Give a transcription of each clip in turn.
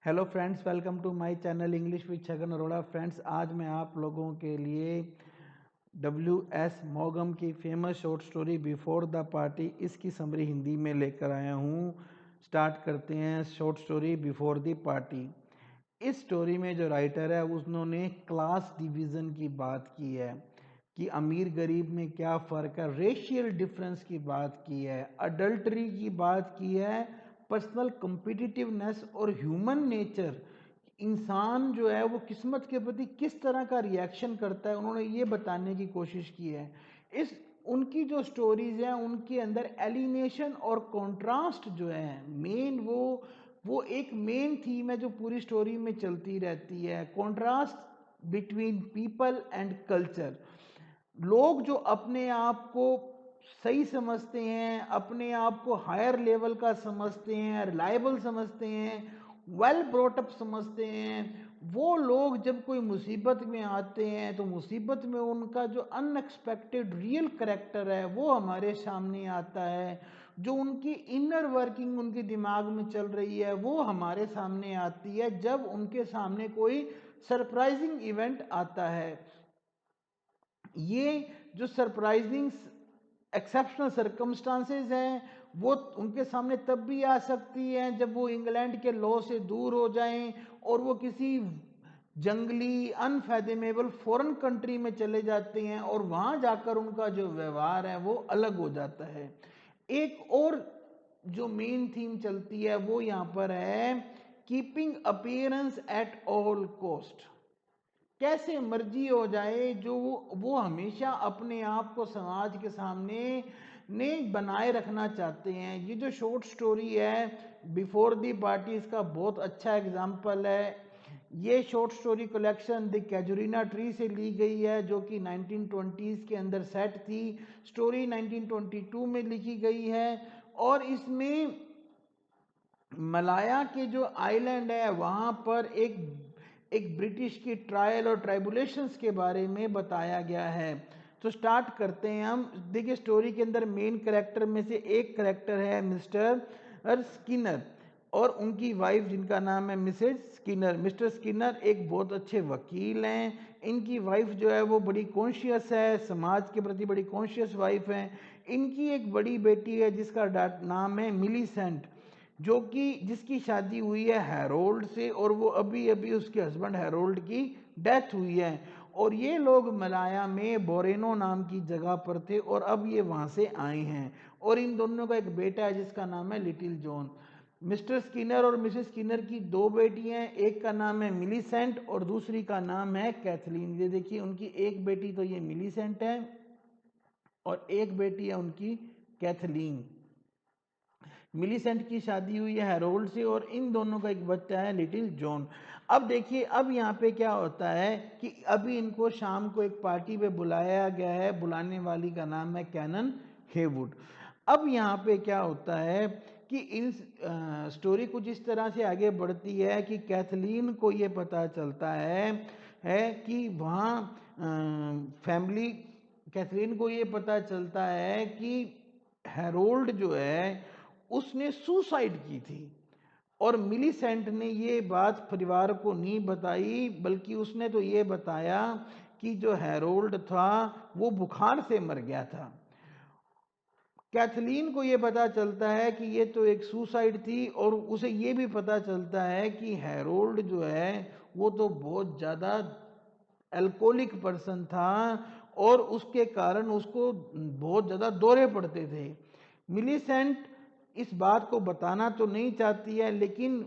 Hello friends, welcome to my channel English with Chhagan Arora. Friends, आज मैं आप लोगों के लिए W.S. मॉगम की famous short story before the party इसकी समरी हिंदी में लेकर आया हूँ। स्टार्ट करते हैं short story before the party. इस स्टोरी में जो राइटर है उन्होंने क्लास डिवीज़न की बात की है कि अमीर गरीब में क्या फ़र्क है, रेशियल डिफरेंस की बात की है, अडल्टरी की बात की है, पर्सनल कम्पिटिटिवनेस और ह्यूमन नेचर, इंसान जो है वो किस्मत के प्रति किस तरह का रिएक्शन करता है, उन्होंने ये बताने की कोशिश की है। इस उनकी जो स्टोरीज हैं उनके अंदर एलिनेशन और कंट्रास्ट जो है मेन वो एक मेन थीम है जो पूरी स्टोरी में चलती रहती है। Contrast between people and culture. लोग जो अपने आप को सही समझते हैं, अपने आप को हायर लेवल का समझते हैं, रिलायबल समझते हैं, वेल ब्रॉटअप समझते हैं, वो लोग जब कोई मुसीबत में आते हैं तो मुसीबत में उनका जो अनएक्सपेक्टेड रियल करेक्टर है वो हमारे सामने आता है। जो उनकी इनर वर्किंग उनके दिमाग में चल रही है वो हमारे सामने आती है जब उनके सामने कोई सरप्राइजिंग इवेंट आता है। ये जो सरप्राइजिंग एक्सेप्शनल सर्कमस्टांसेस हैं वो उनके सामने तब भी आ सकती हैं जब वो इंग्लैंड के लॉ से दूर हो जाएं और वो किसी जंगली अनफैथमेबल फॉरेन कंट्री में चले जाते हैं और वहाँ जाकर उनका जो व्यवहार है वो अलग हो जाता है। एक और जो मेन थीम चलती है वो यहाँ पर है keeping appearance at all cost. कैसे मर्जी हो जाए जो वो हमेशा अपने आप को समाज के सामने ने बनाए रखना चाहते हैं। ये जो शॉर्ट स्टोरी है बिफोर द पार्टी इसका बहुत अच्छा एग्जाम्पल है। ये short story collection the casuarina tree से ली गई है जो कि 1920s के अंदर सेट थी। स्टोरी 1922 में लिखी गई है और इसमें मलाया के जो आइलैंड है वहाँ पर एक ब्रिटिश की ट्रायल और ट्राइबुलेशंस के बारे में बताया गया है। तो स्टार्ट करते हैं हम। देखिए, स्टोरी के अंदर मेन कैरेक्टर में से एक कैरेक्टर है मिस्टर स्किनर और उनकी वाइफ जिनका नाम है मिसेज स्किनर। मिस्टर स्किनर एक बहुत अच्छे वकील हैं। इनकी वाइफ जो है वो बड़ी कॉन्शियस है, समाज के प्रति बड़ी कॉन्शियस वाइफ है। इनकी एक बड़ी बेटी है जिसका नाम है मिलीसेंट, जो कि जिसकी शादी हुई है हैरोल्ड से और वो अभी अभी उसके हस्बैंड हैरोल्ड की डेथ हुई है। और ये लोग मलाया में बोरेनो नाम की जगह पर थे और अब ये वहाँ से आए हैं और इन दोनों का एक बेटा है जिसका नाम है लिटिल जॉन। मिस्टर स्किनर और मिसेस स्किनर की दो बेटियां हैं, एक का नाम है मिलीसेंट और दूसरी का नाम है कैथलीन। ये देखिए, उनकी एक बेटी तो ये मिलीसेंट है और एक बेटी है उनकी कैथलीन। मिलीसेंट की शादी हुई है हैरोल्ड से और इन दोनों का एक बच्चा है लिटिल जॉन। अब देखिए, अब यहाँ पे क्या होता है कि अभी इनको शाम को एक पार्टी पे बुलाया गया है। बुलाने वाली का नाम है कैनन हेवुड। अब यहाँ पे क्या होता है कि इन स्टोरी कुछ इस तरह से आगे बढ़ती है कि कैथलीन को ये पता चलता है कि वहाँ फैमिली कैथलीन को ये पता चलता है कि हैरोल्ड जो है उसने सुसाइड की थी और मिलीसेंट ने ये बात परिवार को नहीं बताई, बल्कि उसने तो ये बताया कि जो हैरोल्ड था वो बुखार से मर गया था। कैथलीन को ये पता चलता है कि ये तो एक सुसाइड थी और उसे ये भी पता चलता है कि हैरोल्ड जो है वो तो बहुत ज़्यादा अल्कोहलिक पर्सन था और उसके कारण उसको बहुत ज़्यादा दौरे पड़ते थे। मिलीसेंट इस बात को बताना तो नहीं चाहती है, लेकिन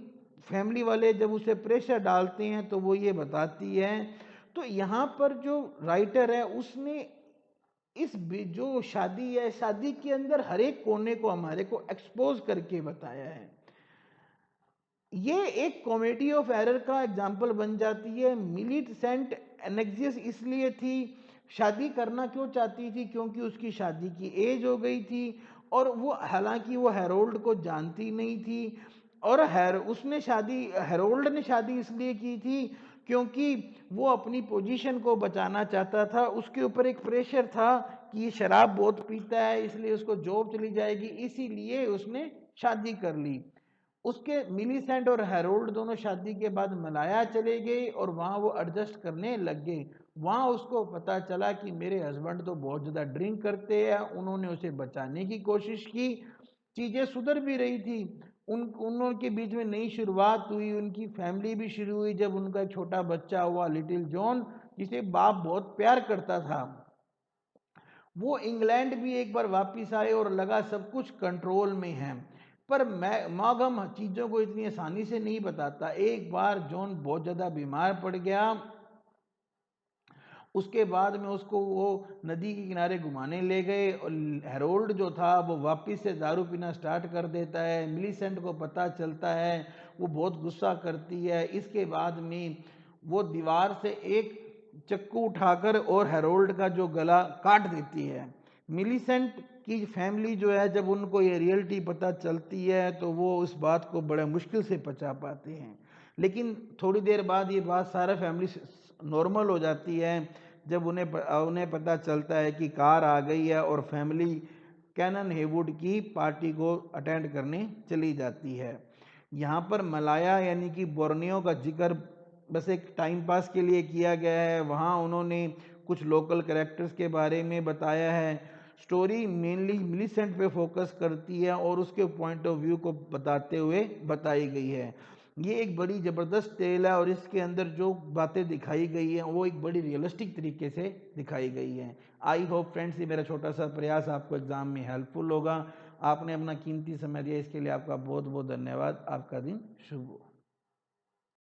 फैमिली वाले जब उसे प्रेशर डालते हैं तो वो ये बताती है। तो यहाँ पर जो राइटर है उसने इस जो शादी है, शादी के अंदर हर एक कोने को हमारे को एक्सपोज करके बताया है। ये एक कॉमेडी ऑफ एरर का एग्जाम्पल बन जाती है। मिलीसेंट एनेक्सियस इसलिए थी, शादी करना क्यों चाहती थी, क्योंकि उसकी शादी की एज हो गई थी और वो हालांकि वो हैरोल्ड को जानती नहीं थी और हैरोल्ड ने शादी इसलिए की थी क्योंकि वो अपनी पोजीशन को बचाना चाहता था। उसके ऊपर एक प्रेशर था कि ये शराब बहुत पीता है इसलिए उसको जॉब चली जाएगी, इसीलिए उसने शादी कर ली। उसके मिलीसेंट और हैरोल्ड दोनों शादी के बाद मलाया चले गए और वहाँ वो एडजस्ट करने लग गए। वहाँ उसको पता चला कि मेरे हस्बैंड तो बहुत ज़्यादा ड्रिंक करते हैं। उन्होंने उसे बचाने की कोशिश की, चीज़ें सुधर भी रही थी। उनके बीच में नई शुरुआत हुई, उनकी फैमिली भी शुरू हुई जब उनका एक छोटा बच्चा हुआ लिटिल जॉन, जिसे बाप बहुत प्यार करता था। वो इंग्लैंड भी एक बार वापिस आए और लगा सब कुछ कंट्रोल में है। पर मॉगम चीज़ों को इतनी आसानी से नहीं बताता। एक बार जॉन बहुत ज़्यादा बीमार पड़ गया। उसके बाद में उसको वो नदी के किनारे घुमाने ले गए और हेरोल्ड जो था वो वापस से दारू पीना स्टार्ट कर देता है। मिलीसेंट को पता चलता है, वो बहुत गुस्सा करती है। इसके बाद में वो दीवार से एक चक्कू उठाकर और हेरोल्ड का जो गला काट देती है। मिलीसेंट की फैमिली जो है, जब उनको ये रियलिटी पता चलती है तो वो उस बात को बड़े मुश्किल से पचा पाते हैं। लेकिन थोड़ी देर बाद ये बात सारा फैमिली नॉर्मल हो जाती है जब उन्हें पता चलता है कि कार आ गई है और फैमिली कैनन हेवुड की पार्टी को अटेंड करने चली जाती है। यहाँ पर मलाया यानी कि बोर्नियो का जिक्र बस एक टाइम पास के लिए किया गया है। वहाँ उन्होंने कुछ लोकल कैरेक्टर्स के बारे में बताया है। स्टोरी मेनली मिलीसेंट पे फोकस करती है और उसके पॉइंट ऑफ व्यू को बताते हुए बताई गई है। ये एक बड़ी ज़बरदस्त टेल है और इसके अंदर जो बातें दिखाई गई हैं वो एक बड़ी रियलिस्टिक तरीके से दिखाई गई हैं। आई होप फ्रेंड्स ये मेरा छोटा सा प्रयास आपको एग्ज़ाम में हेल्पफुल होगा। आपने अपना कीमती समय दिया, इसके लिए आपका बहुत बहुत धन्यवाद। आपका दिन शुभ हो।